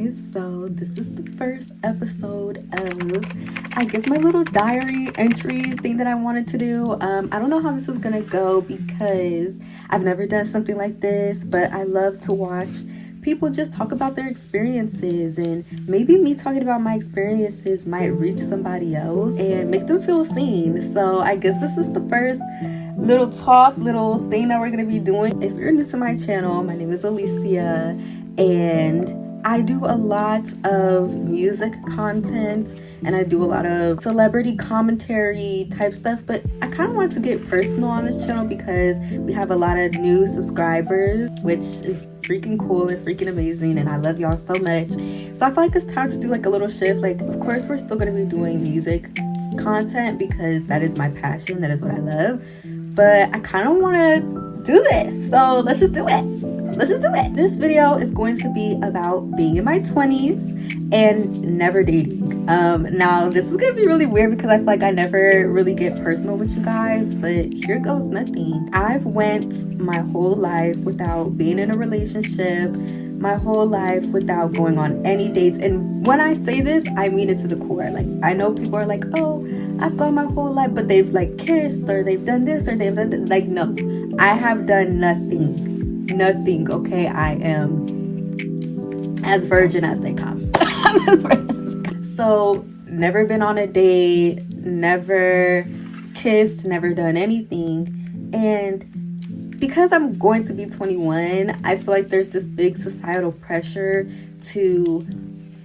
guys. So this is the first episode of, I guess, my little diary entry thing that I wanted to do. I don't know how this is gonna go because I've never done something like this, but I love to watch people just talk about their experiences, and maybe me talking about my experiences might reach somebody else and make them feel seen. So I guess this is the first little thing that we're gonna be doing. If you're new to my channel, my name is Alicia, and I do a lot of music content and I do a lot of celebrity commentary type stuff, but I kind of want to get personal on this channel because we have a lot of new subscribers, which is freaking cool and freaking amazing, and I love y'all so much. So I feel like it's time to do like a little shift. Like, of course we're still going to be doing music content because that is my passion, that is what I love, but I kind of want to do this, so let's just do it. This video is going to be about being in my 20s and never dating. Now this is gonna be really weird because I feel like I never really get personal with you guys, but here goes nothing. I've went my whole life without being in a relationship, my whole life without going on any dates, and when I say this, I mean it to the core. Like, I know people are like, oh, I've gone my whole life, but they've like kissed or they've done this or they've done that. Like, no, I have done nothing, okay? I am as virgin as they come. So never been on a date, never kissed, never done anything. And because I'm going to be 21, I feel like there's this big societal pressure to,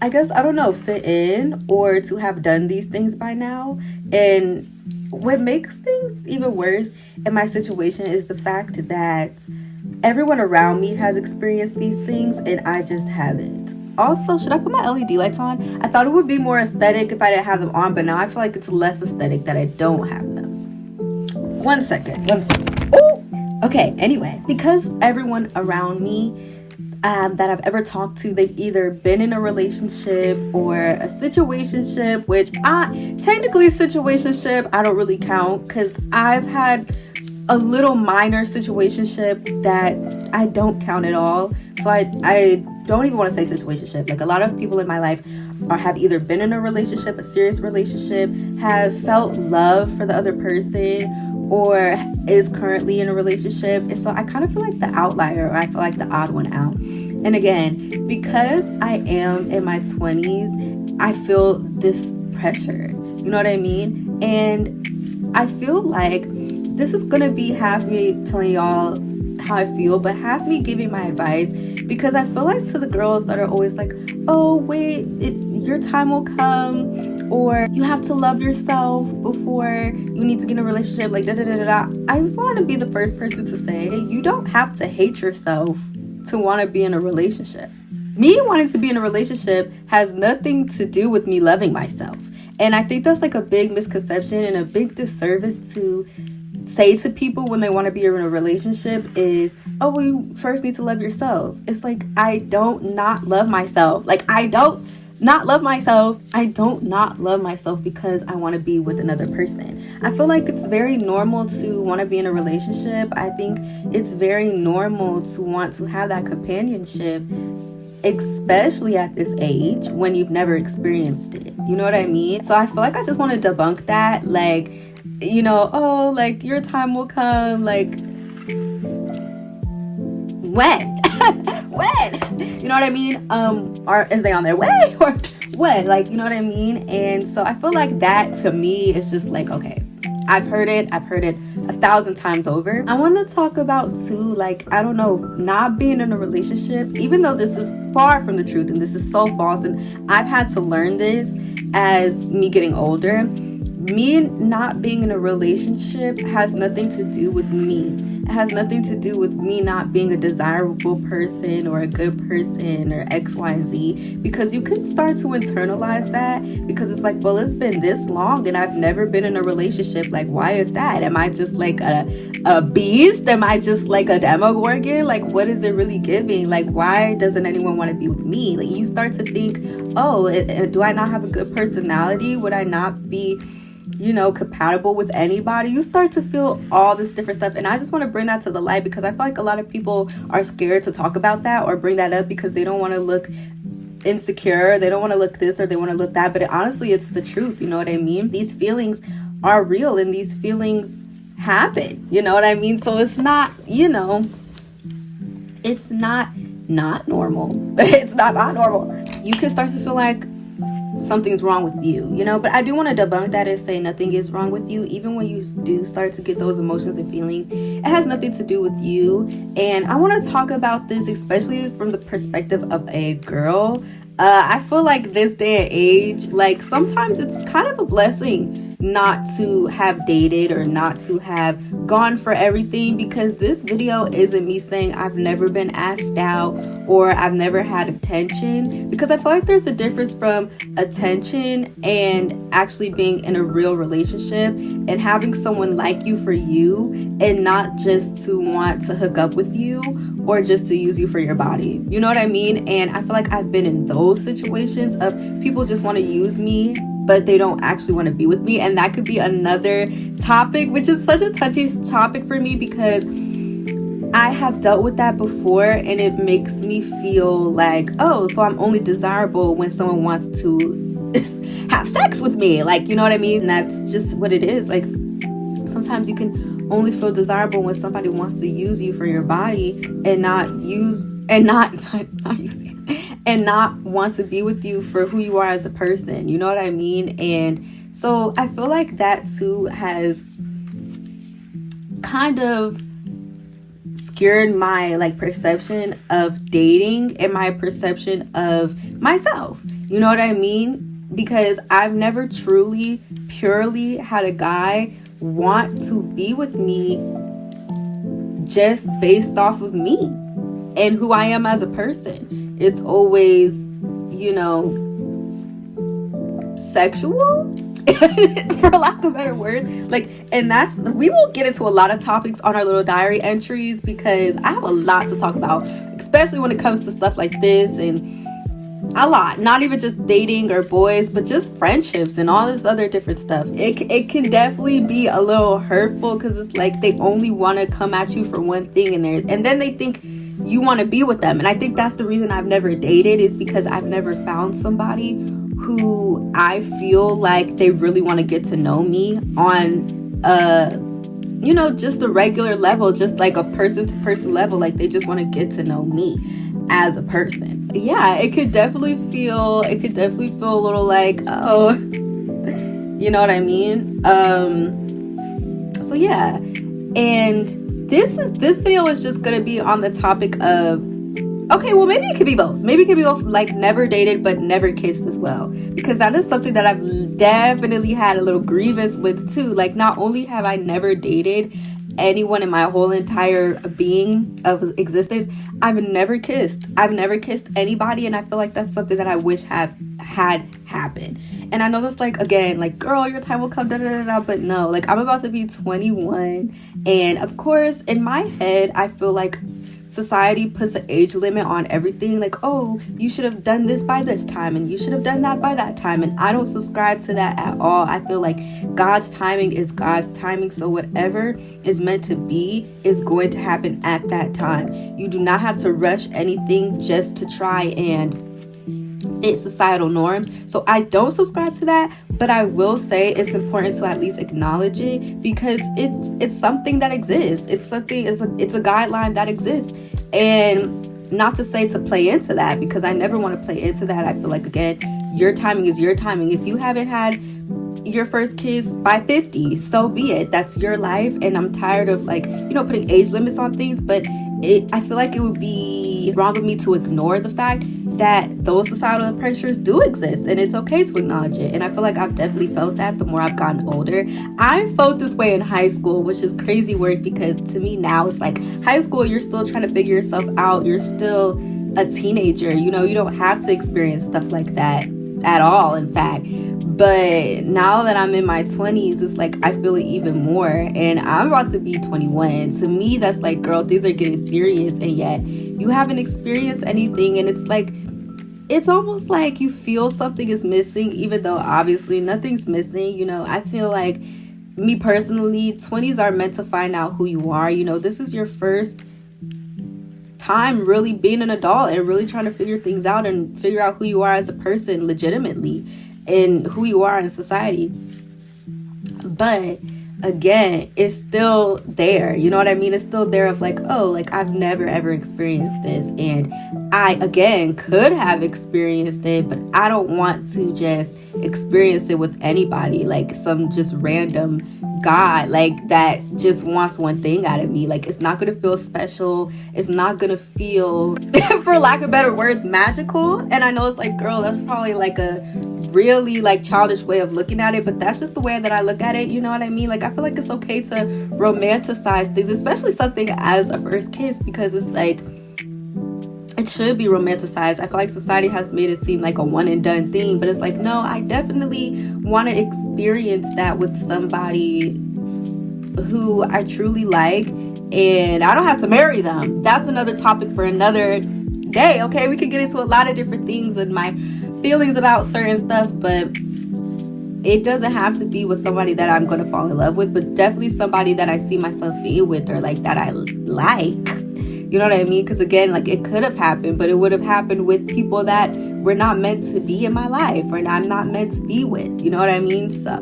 I guess, I don't know, fit in or to have done these things by now. And what makes things even worse in my situation is the fact that everyone around me has experienced these things and I just haven't. Also, should I put my LED lights on? I thought it would be more aesthetic if I didn't have them on, but now I feel like it's less aesthetic that I don't have them. One second. Oh, okay, anyway, because everyone around me that I've ever talked to, they've either been in a relationship or a situationship, which technically situationship, I don't really count because I've had a little minor situationship that I don't count at all. So I don't even want to say situationship. Like, a lot of people in my life have either been in a relationship, a serious relationship, have felt love for the other person, or is currently in a relationship. And so I kind of feel like the outlier, or I feel like the odd one out. And again, because I am in my 20s, I feel this pressure. You know what I mean? And I feel like this is gonna be half me telling y'all how I feel, but half me giving my advice, because I feel like to the girls that are always like, oh wait, your time will come, or you have to love yourself before you need to get in a relationship, like I want to be the first person to say, you don't have to hate yourself to want to be in a relationship. Me wanting to be in a relationship has nothing to do with me loving myself. And I think that's like a big misconception and a big disservice to say to people when they want to be in a relationship is, oh, well, you first need to love yourself. It's like, I don't not love myself. Like, I don't not love myself. I don't not love myself because I want to be with another person. I feel like it's very normal to want to be in a relationship. I think it's very normal to want to have that companionship, especially at this age when you've never experienced it. You know what I mean? So I feel like I just want to debunk that. Like, you know, oh, like, your time will come, like, when? When? You know what I mean? Or is they on their way, or what? Like, you know what I mean? And so I feel like that, to me, is just like, okay, I've heard it 1,000 times over. I want to talk about too, like, I don't know, not being in a relationship, even though this is far from the truth and this is so false, and I've had to learn this as me getting older. Me not being in a relationship has nothing to do with me. It has nothing to do with me not being a desirable person or a good person or X, Y, and Z, because you can start to internalize that, because it's like, well, it's been this long and I've never been in a relationship. Like, why is that? Am I just like a beast? Am I just like a Demogorgon? Like, what is it really giving? Like, why doesn't anyone want to be with me? Like, you start to think, oh, do I not have a good personality? Would I not be, you know, compatible with anybody? You start to feel all this different stuff, and I just want to bring that to the light because I feel like a lot of people are scared to talk about that or bring that up because they don't want to look insecure, they don't want to look this or they want to look that, but honestly it's the truth, you know what I mean? These feelings are real and these feelings happen, you know what I mean? So it's not, you know, it's not normal. It's not normal. You can start to feel like something's wrong with you, you know, but I do want to debunk that and say nothing is wrong with you. Even when you do start to get those emotions and feelings, it has nothing to do with you. And I want to talk about this especially from the perspective of a girl. I feel like this day and age, like sometimes it's kind of a blessing not to have dated or not to have gone for everything, because this video isn't me saying I've never been asked out or I've never had attention, because I feel like there's a difference from attention and actually being in a real relationship and having someone like you for you and not just to want to hook up with you or just to use you for your body. You know what I mean? And I feel like I've been in those situations of people just want to use me, but they don't actually want to be with me. And that could be another topic, which is such a touchy topic for me, because I have dealt with that before and it makes me feel like, oh, so I'm only desirable when someone wants to have sex with me. Like, you know what I mean? And that's just what it is. Like, sometimes you can only feel desirable when somebody wants to use you for your body and not use and not use you and not want to be with you for who you are as a person. You know what I mean? And so I feel like that too has kind of scared my like perception of dating and my perception of myself. You know what I mean? Because I've never truly, purely had a guy want to be with me just based off of me and who I am as a person. It's always, you know, sexual, for lack of better words. Like, and that's, we will get into a lot of topics on our little diary entries because I have a lot to talk about, especially when it comes to stuff like this, and a lot, not even just dating or boys, but just friendships and all this other different stuff. It can definitely be a little hurtful because it's like they only want to come at you for one thing, and then they think you want to be with them. And I think that's the reason I've never dated, is because I've never found somebody who I feel like they really want to get to know me on you know, just a regular level, just like a person to person level. Like, they just want to get to know me as a person. Yeah, it could definitely feel a little like, oh, you know what I mean? So yeah, and this video is just gonna be on the topic of, okay, well, maybe it could be both. Maybe it could be both, like never dated but never kissed as well. Because that is something that I've definitely had a little grievance with too. Like, not only have I never dated anyone in my whole entire being of existence, I've never kissed. I've never kissed anybody, and I feel like that's something that I wish had happened. And I know that's like, again, like, girl, your time will come, da da da da, but no, like, I'm about to be 21, and of course, in my head, I feel like society puts an age limit on everything. Like, oh, you should have done this by this time and you should have done that by that time. And I don't subscribe to that at all. I feel like God's timing is God's timing. So whatever is meant to be is going to happen at that time. You do not have to rush anything just to try and fit societal norms. So I don't subscribe to that, but I will say it's important to at least acknowledge it, because it's something that exists. It's a guideline that exists. And not to say to play into that, because I never want to play into that. I feel like, again, your timing is your timing. If you haven't had your first kiss by 50, so be it. That's your life. And I'm tired of, like, you know, putting age limits on things, but I feel like it would be wrong of me to ignore the fact that those societal pressures do exist, and it's okay to acknowledge it. And I feel like I've definitely felt that the more I've gotten older. I felt this way in high school, which is crazy work, because to me now it's like high school, you're still trying to figure yourself out. You're still a teenager, you know, you don't have to experience stuff like that at all, in fact. But now that I'm in my 20s, it's like I feel it even more, and I'm about to be 21. To me, that's like, girl, things are getting serious, and yet you haven't experienced anything. And it's like, it's almost like you feel something is missing, even though obviously nothing's missing. You know, I feel like, me personally, 20s are meant to find out who you are. You know, this is your first time really being an adult and really trying to figure things out and figure out who you are as a person legitimately and who you are in society. But again, it's still there. You know what I mean? It's still there of like, oh, like I've never ever experienced this. And I, again, could have experienced it, but I don't want to just experience it with anybody, like some just random guy, like that just wants one thing out of me. Like, it's not going to feel special. It's not going to feel, for lack of better words, magical. And I know it's like, girl, that's probably like a really like childish way of looking at it, but that's just the way that I look at it. You know what I mean? Like, I feel like it's okay to romanticize things, especially something as a first kiss, because it's like, it should be romanticized. I feel like society has made it seem like a one and done thing, but it's like, no, I definitely want to experience that with somebody who I truly like, and I don't have to marry them. That's another topic for another day. Okay, we could get into a lot of different things and my feelings about certain stuff, but it doesn't have to be with somebody that I'm going to fall in love with, but definitely somebody that I see myself being with, or like that I like. You know what I mean? Because again, like, it could have happened, but it would have happened with people that were not meant to be in my life, or I'm not meant to be with. You know what I mean? So,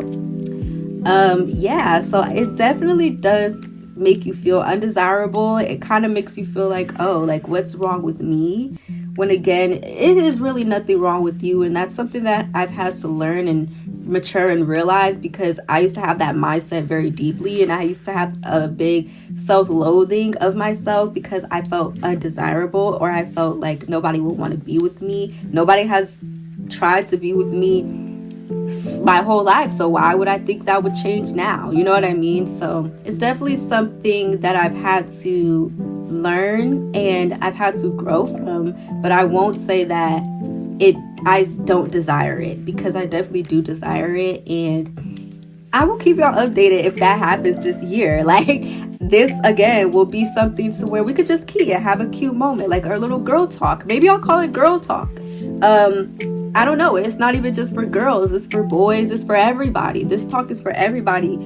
yeah. So it definitely does make you feel undesirable. It kind of makes you feel like, oh, like, what's wrong with me? When again, it is really nothing wrong with you. And that's something that I've had to learn and mature and realize, because I used to have that mindset very deeply, and I used to have a big self-loathing of myself because I felt undesirable, or I felt like nobody would want to be with me. Nobody has tried to be with me my whole life, so why would I think that would change now? You know what I mean? So it's definitely something that I've had to learn and I've had to grow from, but I won't say that I don't desire it, because I definitely do desire it, and I will keep y'all updated if that happens this year. Like, this again will be something to where we could just key and have a cute moment, like our little girl talk. Maybe I'll call it girl talk. I don't know. It's not even just for girls. It's for boys. It's for everybody. This talk is for everybody.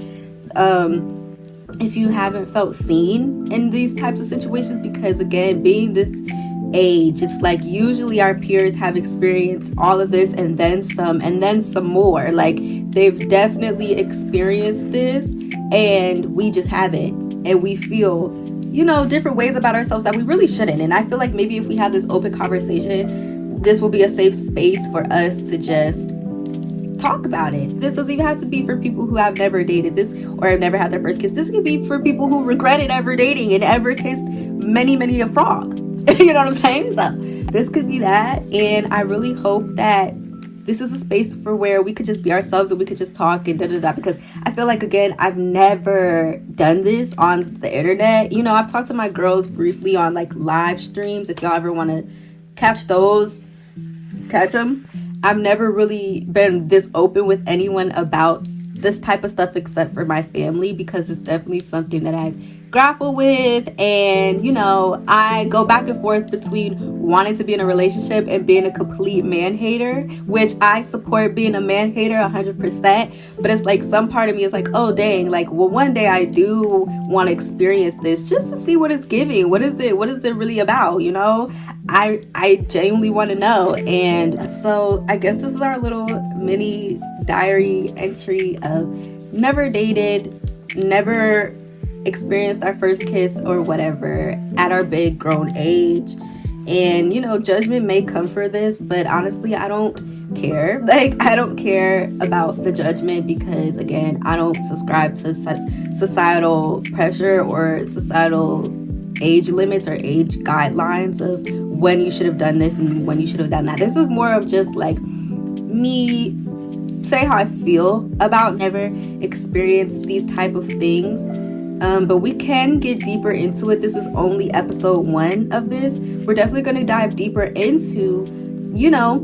If you haven't felt seen in these types of situations, because again, being this age, it's like usually our peers have experienced all of this and then some more. Like, they've definitely experienced this and we just haven't, and we feel, you know, different ways about ourselves that we really shouldn't. And I feel like maybe if we have this open conversation, this will be a safe space for us to just talk about it. This doesn't even have to be for people who have never dated this or have never had their first kiss. This could be for people who regretted ever dating and ever kissed many a frog. You know what I'm saying? So this could be that. And I really hope that this is a space for where we could just be ourselves and we could just talk and da-da-da. Because I feel like, again, I've never done this on the internet. You know, I've talked to my girls briefly on like live streams. If y'all ever want to catch those, catch them. I've never really been this open with anyone about this type of stuff except for my family, because it's definitely something that I've grappled with. And, you know, I go back and forth between wanting to be in a relationship and being a complete man hater, which I support being a man hater 100%. But it's like some part of me is like, oh, dang, like, well, one day I do want to experience this just to see what it's giving. What is it really about? You know, I genuinely want to know. And so I guess this is our little mini diary entry of never dated, never experienced our first kiss or whatever at our big grown age. And, you know, judgment may come for this, but honestly, I don't care. Like, I don't care about the judgment, because again, I don't subscribe to societal pressure or societal age limits or age guidelines of when you should have done this and when you should have done that. This is more of just like me say how I feel about never experienced these type of things. But we can get deeper into it. This is only episode 1 of this. We're definitely going to dive deeper into, you know,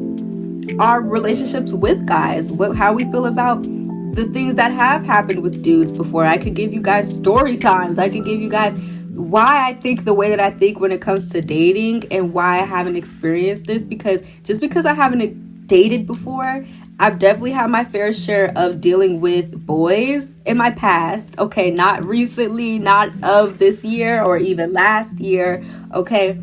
our relationships with guys, how we feel about the things that have happened with dudes before. I could give you guys story times. I could give you guys why I think the way that I think when it comes to dating and why I haven't experienced this, because just because I haven't dated before, I've definitely had my fair share of dealing with boys in my past. Okay, not recently, not of this year or even last year. Okay,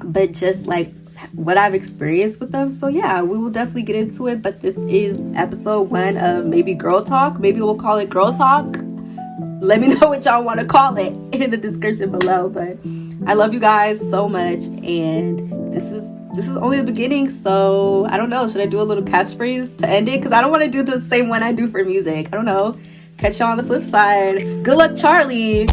but just like what I've experienced with them. So yeah, we will definitely get into it. But this is episode 1 of maybe Girl Talk. Maybe we'll call it Girl Talk. Let me know what y'all want to call it in the description below. But I love you guys so much, and this is only the beginning. So I don't know, should I do a little catchphrase to end it? Because I don't want to do the same one I do for music. I don't know. Catch y'all on the flip side. Good luck, Charlie.